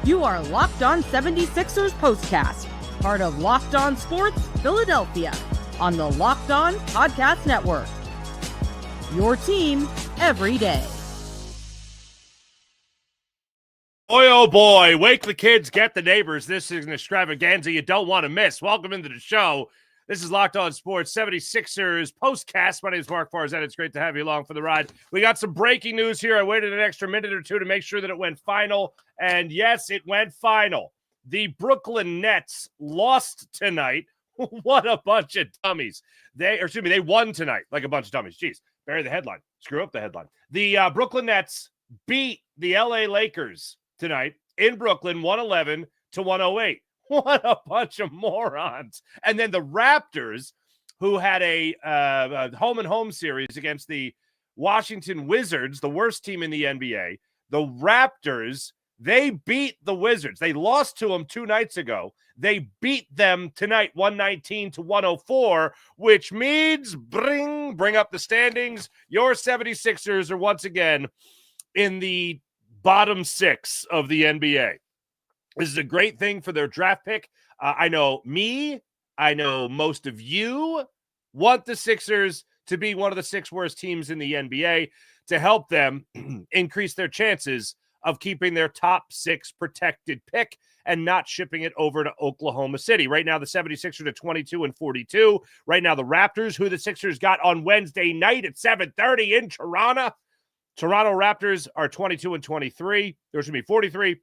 You are Locked On 76ers Postcast, part of Locked On Sports Philadelphia, on the Locked On Podcast Network. Your team every day. Boy, oh boy, wake the kids, get the neighbors. This is an extravaganza you don't want to miss. Welcome into the show. This is Locked On Sports 76ers Postcast. My name is Mark Farzetta. It's great to have you along for the ride. We got some breaking news here. I waited an extra minute or two to make sure that it went final. And yes, it went final. The Brooklyn Nets lost tonight. What a bunch of dummies. They won tonight like a bunch of dummies. Jeez, bury the headline. Screw up the headline. The Brooklyn Nets beat the LA Lakers tonight in Brooklyn, 111-108. What a bunch of morons. And then the Raptors, who had a home-and-home series against the Washington Wizards, the worst team in the NBA. The Raptors, they beat the Wizards. They lost to them 2 nights ago. They beat them tonight, 119-104, which means bring up the standings. Your 76ers are once again in the bottom 6 of the NBA. This is a great thing for their draft pick. I know most of you want the Sixers to be one of the 6 worst teams in the NBA to help them increase their chances of keeping their top 6 protected pick and not shipping it over to Oklahoma City. Right now, the 76ers are 22-42. Right now, the Raptors, who the Sixers got on Wednesday night at 7:30 in Toronto. Toronto Raptors are 22-23. There should be 43.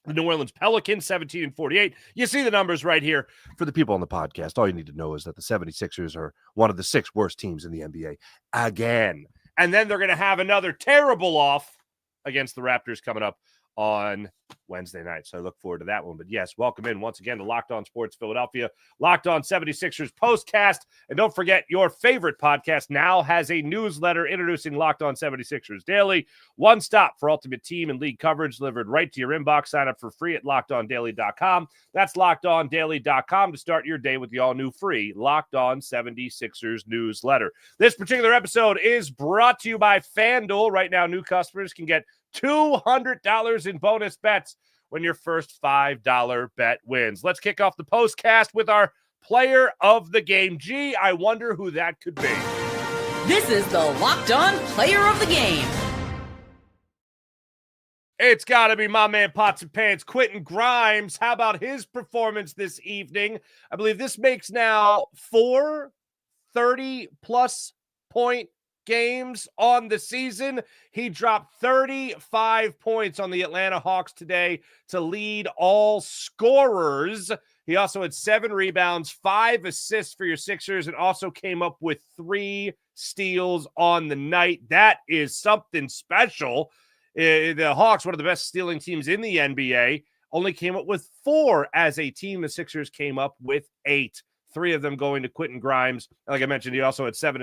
The New Orleans Pelicans, 17-48. You see the numbers right here. For the people on the podcast, all you need to know is that the 76ers are one of the 6 worst teams in the NBA again. And then they're going to have another terrible off against the Raptors coming up on Wednesday night. So I look forward to that one. But yes, welcome in once again to Locked On Sports Philadelphia, Locked On 76ers Postcast. And don't forget, your favorite podcast now has a newsletter introducing Locked On 76ers Daily. One stop for ultimate team and league coverage delivered right to your inbox. Sign up for free at LockedOnDaily.com. That's LockedOnDaily.com to start your day with the all-new free Locked On 76ers newsletter. This particular episode is brought to you by FanDuel. Right now, new customers can get $200 in bonus bets when your first $5 bet wins. Let's kick off the postcast with our player of the game. Gee, I wonder who that could be. This is the Locked On Player of the Game. It's got to be my man, Pots and Pants, Quentin Grimes. How about his performance this evening? I believe this makes now 4 30-plus point games on the season. He dropped 35 points on the Atlanta Hawks today to lead all scorers. He also had 7 rebounds, 5 assists for your Sixers, and also came up with 3 steals on the night. That is something special. The Hawks, one of the best stealing teams in the NBA, only came up with 4 as a team. The Sixers came up with 8. 3 of them going to Quentin Grimes. Like I mentioned, he also had 7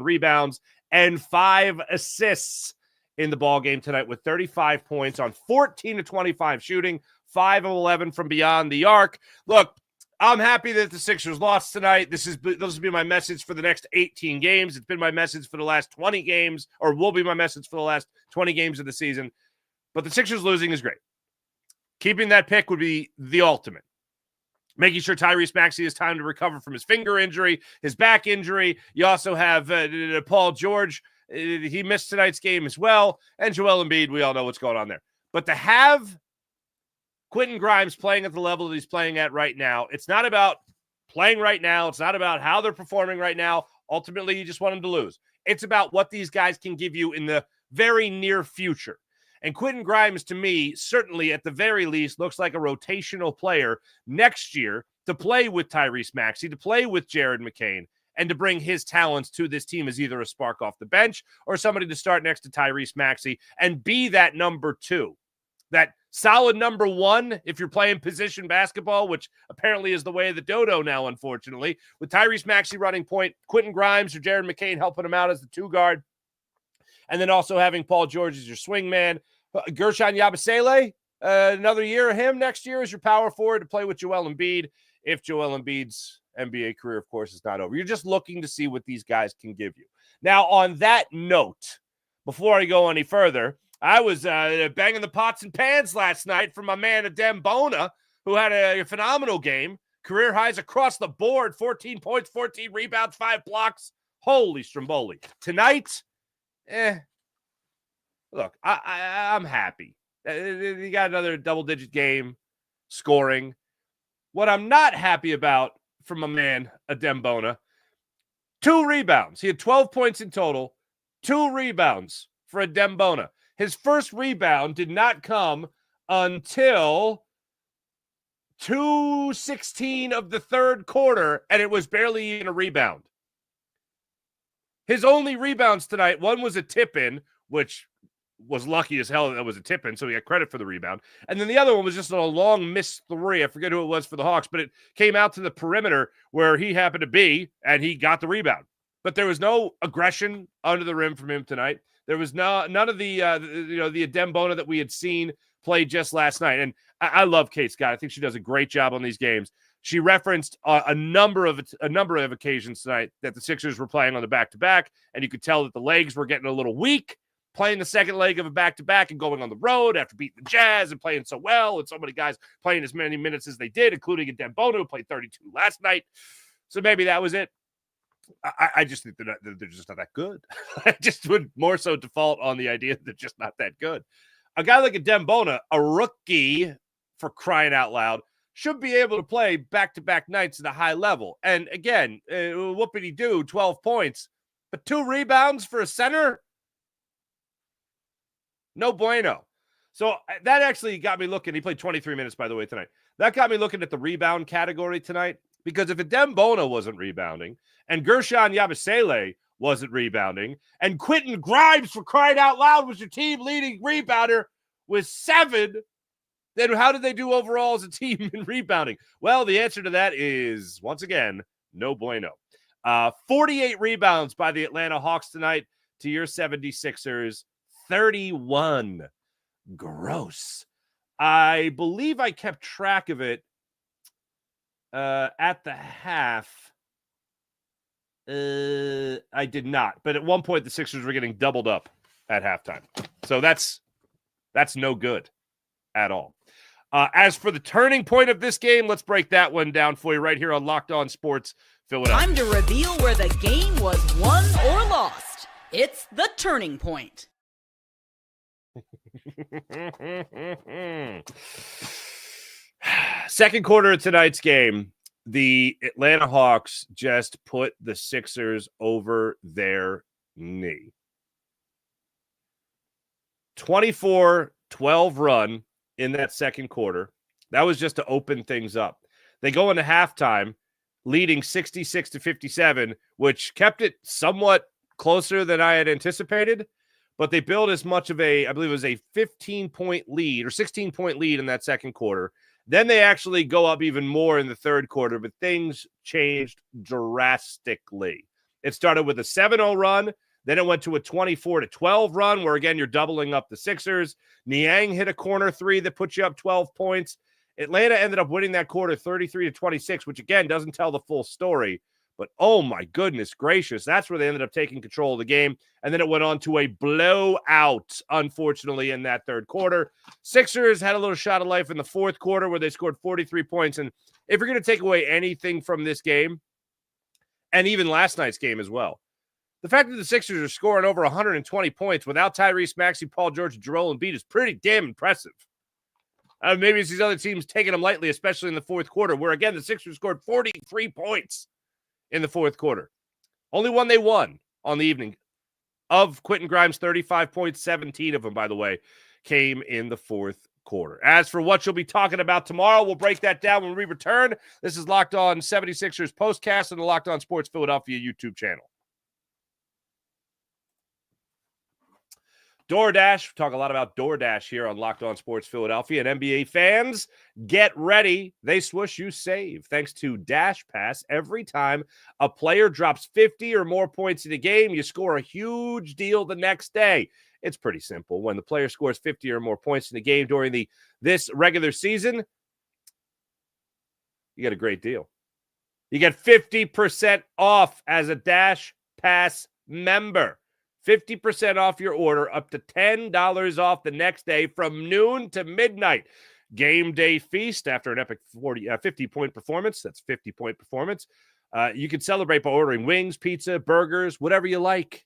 rebounds, and 5 assists in the ball game tonight with 35 points on 14-25 shooting, 5 of 11 from beyond the arc. Look, I'm happy that the Sixers lost tonight. This will be my message for the next 18 games. It's been my message for the last 20 games, or will be my message for the last 20 games of the season. But the Sixers losing is great. Keeping that pick would be the ultimate. Making sure Tyrese Maxey has time to recover from his finger injury, his back injury. You also have Paul George. He missed tonight's game as well. And Joel Embiid, we all know what's going on there. But to have Quentin Grimes playing at the level that he's playing at right now, it's not about playing right now. It's not about how they're performing right now. Ultimately, you just want them to lose. It's about what these guys can give you in the very near future. And Quentin Grimes, to me, certainly at the very least, looks like a rotational player next year to play with Tyrese Maxey, to play with Jared McCain, and to bring his talents to this team as either a spark off the bench or somebody to start next to Tyrese Maxey and be that number 2, that solid number 1 if you're playing position basketball, which apparently is the way of the dodo now, unfortunately, with Tyrese Maxey running point, Quentin Grimes or Jared McCain helping him out as the 2 guard, and then also having Paul George as your swing man. Gershon Yabusele, another year of him next year as your power forward to play with Joel Embiid. If Joel Embiid's NBA career, of course, is not over. You're just looking to see what these guys can give you. Now, on that note, before I go any further, I was banging the pots and pans last night for my man Adem Bona, who had a phenomenal game. Career highs across the board, 14 points, 14 rebounds, 5 blocks. Holy Stromboli. Tonight, look, I'm happy. You got another double-digit game scoring. What I'm not happy about from my man Adem Bona, 2 rebounds. He had 12 points in total, 2 rebounds for Adem Bona. His first rebound did not come until 2:16 of the third quarter, and it was barely even a rebound. His only rebounds tonight, one was a tip-in, which was lucky as hell that it was a tip-in, so he got credit for the rebound. And then the other one was just a long missed 3. I forget who it was for the Hawks, but it came out to the perimeter where he happened to be, and he got the rebound. But there was no aggression under the rim from him tonight. There was none of the Adem Bona that we had seen play just last night. And I love Kate Scott. I think she does a great job on these games. She referenced a number of occasions tonight that the Sixers were playing on the back-to-back, and you could tell that the legs were getting a little weak, playing the second leg of a back-to-back and going on the road after beating the Jazz and playing so well, and so many guys playing as many minutes as they did, including Adem Bona, who played 32 last night. So maybe that was it. I just think they're just not that good. I just would more so default on the idea that they're just not that good. A guy like Adem Bona, a rookie for crying out loud, should be able to play back-to-back nights at a high level. And again, whoopity-doo, 12 points, but 2 rebounds for a center? No bueno. So that actually got me looking. He played 23 minutes, by the way, tonight. That got me looking at the rebound category tonight, because if Adem Bona wasn't rebounding and Gershon Yabusele wasn't rebounding and Quentin Grimes, for crying out loud, was your team leading rebounder with 7, then how did they do overall as a team in rebounding? Well, the answer to that is, once again, no bueno. 48 rebounds by the Atlanta Hawks tonight to your 76ers, 31. Gross. I believe I kept track of it at the half. I did not. But at one point, the Sixers were getting doubled up at halftime. So that's no good at all. As for the turning point of this game, let's break that one down for you right here on Locked On Sports Philadelphia. Time to reveal where the game was won or lost. It's the turning point. Second quarter of tonight's game, the Atlanta Hawks just put the Sixers over their knee. 24-12 run in that second quarter. That was just to open things up. They go into halftime leading 66-57, which kept it somewhat closer than I had anticipated, but they built as much of I believe it was a 15-point lead or 16-point lead in that second quarter. Then they actually go up even more in the third quarter, but things changed drastically. It started with a 7-0 run. Then it went to a 24-12 run where, again, you're doubling up the Sixers. Niang hit a corner 3 that put you up 12 points. Atlanta ended up winning that quarter 33-26, which, again, doesn't tell the full story. But, oh, my goodness gracious, that's where they ended up taking control of the game. And then it went on to a blowout, unfortunately, in that third quarter. Sixers had a little shot of life in the fourth quarter where they scored 43 points. And if you're going to take away anything from this game, and even last night's game as well, the fact that the Sixers are scoring over 120 points without Tyrese, Maxey, Paul George, and Joel Embiid is pretty damn impressive. Maybe it's these other teams taking them lightly, especially in the fourth quarter, where, again, the Sixers scored 43 points in the fourth quarter. Only one they won on the evening of Quentin Grimes, 35 points, 17 of them, by the way, came in the fourth quarter. As for what you'll be talking about tomorrow, we'll break that down when we return. This is Locked On 76ers Postcast on the Locked On Sports Philadelphia YouTube channel. DoorDash. We talk a lot about DoorDash here on Locked On Sports Philadelphia. And NBA fans, get ready. They swoosh, you save. Thanks to Dash Pass, every time a player drops 50 or more points in a game, you score a huge deal the next day. It's pretty simple. When the player scores 50 or more points in a game during this regular season, you get a great deal. You get 50% off as a Dash Pass member. 50% off your order, up to $10 off the next day from noon to midnight. Game day feast after an epic 50-point performance. That's 50-point performance. You can celebrate by ordering wings, pizza, burgers, whatever you like.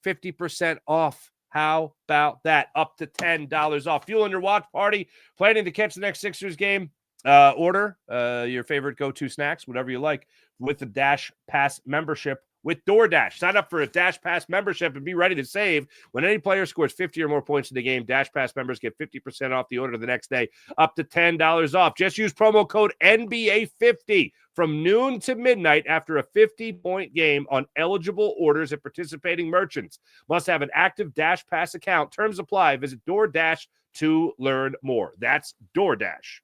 50% off. How about that? Up to $10 off. Fueling your watch party, planning to catch the next Sixers game. Order your favorite go-to snacks, whatever you like, with the Dash Pass membership with DoorDash. Sign up for a Dash Pass membership and be ready to save. When any player scores 50 or more points in the game, Dash Pass members get 50% off the order the next day, up to $10 off. Just use promo code NBA50 from noon to midnight after a 50-point game on eligible orders at participating merchants. Must have an active Dash Pass account. Terms apply. Visit DoorDash to learn more. That's DoorDash.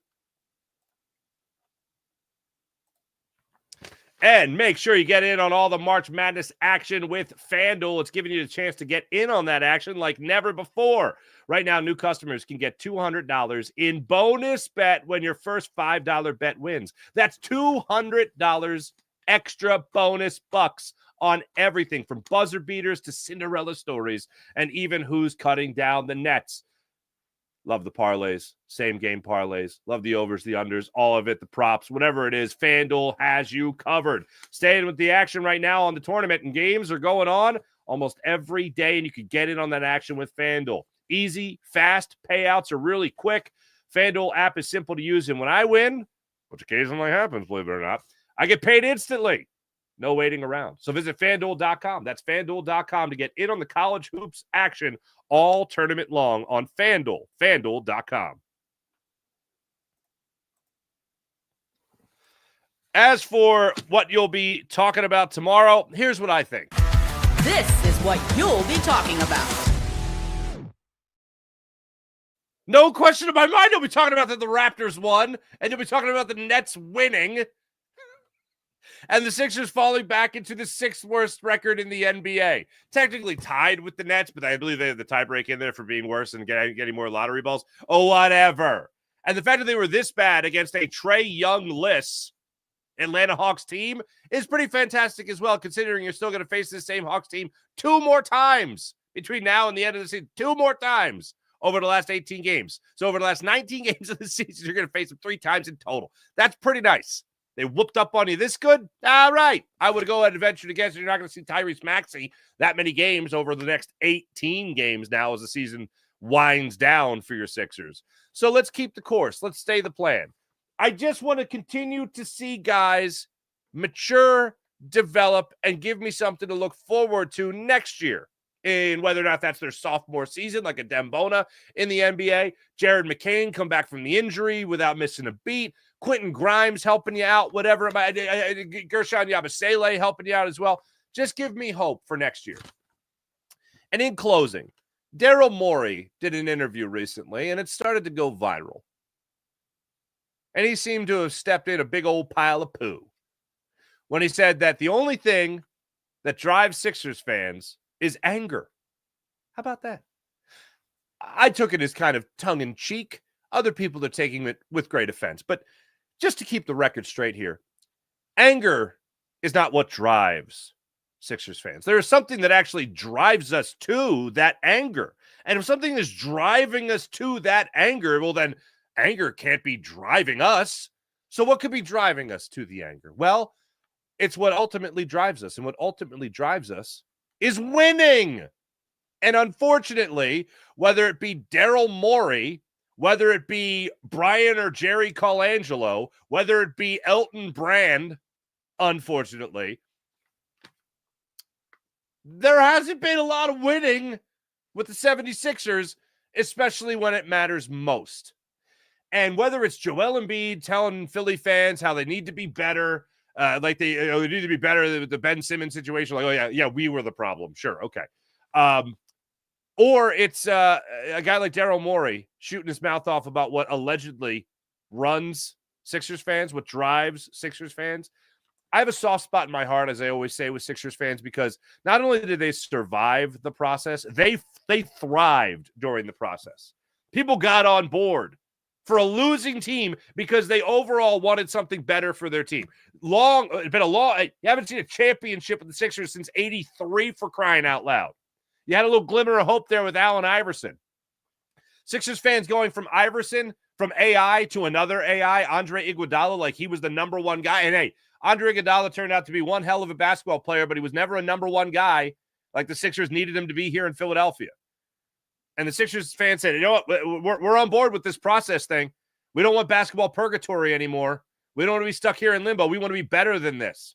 And make sure you get in on all the March Madness action with FanDuel. It's giving you the chance to get in on that action like never before. Right now, new customers can get $200 in bonus bet when your first $5 bet wins. That's $200 extra bonus bucks on everything from buzzer beaters to Cinderella stories and even who's cutting down the nets. Love the parlays, same game parlays. Love the overs, the unders, all of it, the props, whatever it is. FanDuel has you covered. Staying with the action right now on the tournament, and games are going on almost every day, and you can get in on that action with FanDuel. Easy, fast, payouts are really quick. FanDuel app is simple to use, and when I win, which occasionally happens, believe it or not, I get paid instantly. No waiting around. So visit FanDuel.com. That's FanDuel.com to get in on the college hoops action all tournament long on FanDuel. FanDuel.com. As for what you'll be talking about tomorrow, here's what I think. This is what you'll be talking about. No question in my mind, you'll be talking about that the Raptors won, and you'll be talking about the Nets winning, and the Sixers falling back into the sixth worst record in the NBA. Technically tied with the Nets, but I believe they have the tiebreak in there for being worse and getting more lottery balls. Oh, whatever. And the fact that they were this bad against a Trae Young-less Atlanta Hawks team is pretty fantastic as well, considering you're still going to face this same Hawks team 2 more times between now and the end of the season. 2 more times over the last 18 games. So over the last 19 games of the season, you're going to face them 3 times in total. That's pretty nice. They whooped up on you this good? All right. I would go ahead and venture to guess you're not going to see Tyrese Maxey that many games over the next 18 games now as the season winds down for your Sixers. So let's keep the course. Let's stay the plan. I just want to continue to see guys mature, develop, and give me something to look forward to next year. In whether or not that's their sophomore season, like Adem Bona in the NBA, Jared McCain come back from the injury without missing a beat, Quentin Grimes helping you out, whatever, Gershon Yabusele helping you out as well. Just give me hope for next year. And in closing, Daryl Morey did an interview recently, and it started to go viral. And he seemed to have stepped in a big old pile of poo when he said that the only thing that drives Sixers fans is anger. How about that? I took it as kind of tongue-in-cheek. Other people are taking it with great offense. But just to keep the record straight here, anger is not what drives Sixers fans. There is something that actually drives us to that anger. And if something is driving us to that anger, well, then anger can't be driving us. So what could be driving us to the anger? Well, it's what ultimately drives us. And what ultimately drives us is winning. And unfortunately, whether it be Daryl Morey, whether it be Brian or Jerry Colangelo, whether it be Elton Brand, unfortunately, there hasn't been a lot of winning with the 76ers, especially when it matters most. And whether it's Joel Embiid telling Philly fans how they need to be better, like they need to be better with the Ben Simmons situation. Like, oh, yeah, we were the problem. Sure, okay. Or it's a guy like Daryl Morey shooting his mouth off about what allegedly runs Sixers fans, what drives Sixers fans. I have a soft spot in my heart, as I always say, with Sixers fans, because not only did they survive the process, they thrived during the process. People got on board for a losing team because they overall wanted something better for their team. You haven't seen a championship with the Sixers since '83, for crying out loud. You had a little glimmer of hope there with Allen Iverson. Sixers fans going from Iverson, from AI to another AI, Andre Iguodala, like he was the number one guy. And hey, Andre Iguodala turned out to be one hell of a basketball player, but he was never a number one guy like the Sixers needed him to be here in Philadelphia. And the Sixers fans said, you know what, we're on board with this process thing. We don't want basketball purgatory anymore. We don't want to be stuck here in limbo. We want to be better than this.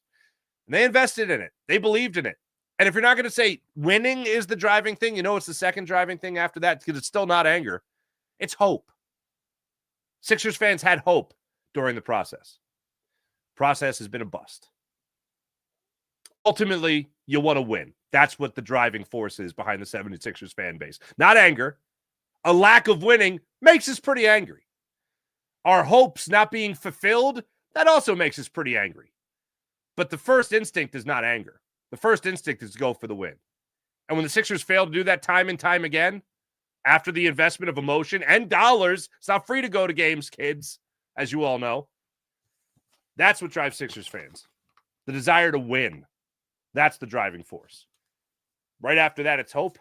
And they invested in it. They believed in it. And if you're not going to say winning is the driving thing, you know it's the second driving thing after that because it's still not anger. It's hope. Sixers fans had hope during the process. Process has been a bust. Ultimately, you want to win. That's what the driving force is behind the 76ers fan base. Not anger. A lack of winning makes us pretty angry. Our hopes not being fulfilled, that also makes us pretty angry. But the first instinct is not anger. The first instinct is to go for the win. And when the Sixers fail to do that time and time again, after the investment of emotion and dollars, it's not free to go to games, kids, as you all know. That's what drives Sixers fans. The desire to win. That's the driving force. Right after that, it's hope.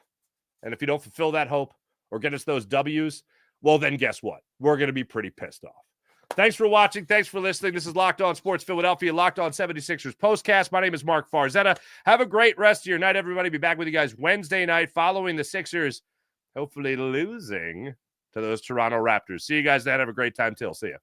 And if you don't fulfill that hope or get us those W's, well, then guess what? We're going to be pretty pissed off. Thanks for watching. Thanks for listening. This is Locked On Sports Philadelphia, Locked On 76ers Postcast. My name is Mark Farzetta. Have a great rest of your night, everybody. Be back with you guys Wednesday night following the Sixers, hopefully losing to those Toronto Raptors. See you guys then. Have a great time till. See ya.